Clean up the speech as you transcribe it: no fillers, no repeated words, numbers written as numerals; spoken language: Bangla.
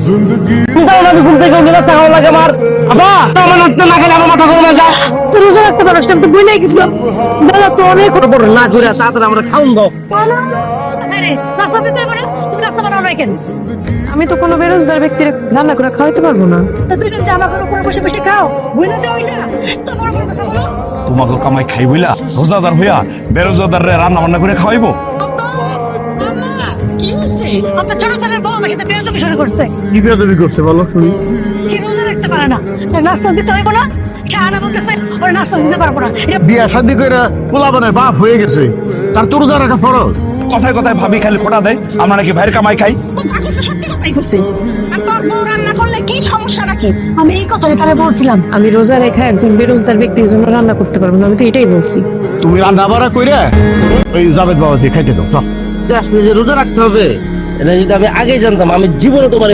আমি ঘুম থেকে উঠে তাও লাগে আমার আবা আমার নাস্তা না খেলে আমার মাথা গরম হয়ে যায়। তুই রোজা রাখতে পারছ আমি তো ভুলে গেছিলাম। বেলা তো অনেক বড় না ঘুরে তাড়াতাড়ি আমরা খাওন দাও। আমি তো কোনো বেরোজগার ব্যক্তির রান্না করে খাওয়াইতে পারবো না। দুইজন জামা করে উপরে বসে বসে খাও, ভুলে যাও এটা তো বড় বড় কথা বলো। তোমাকে কামাই খাই বইলা রোজাদার হইয়া বেরোজাদার রান্না বান্না করে খাওয়াইবো। কি হয়েছে? আপনার ছোট ছেলের বউ আমার সাথে বেয়াদবি শুরু করছে। কি বেয়াদবি করছে বলো শুনি? সে রোজা রাখতে পারে না, নাস্তা দিতে হইব না। শাহানা বলতেছে ওরা নাস্তা দিতে পারবো না। বিয়া শাদি কইরা পোলাপানের বাপ হয়ে গেছে, তার তো রোজা রাখা ফরজ। কথায় কথায় ভাবি খালি খোটা দেয় আমরা নাকি ভাইয়ের কামাই খাই। তো যা কিছু সত্যি কথাই কইছে। আর তোর বউ রান্না করলে কি সমস্যা নাকি? আমি এই কথাই তারে বলছিলাম। আমি রোজা রেখা একজন বেরোজগার ব্যক্তির জন্য রান্না করতে পারবো না, আমি তো এটাই বলছি। তুমি রান্না বাড়া কইরা ওই জাবেদ বাবা দিয়ে খাইতে দাও। আসলে যে রোজা রাখতে হবে এটা যদি আমি আগে জানতাম আমি জীবনে তোমার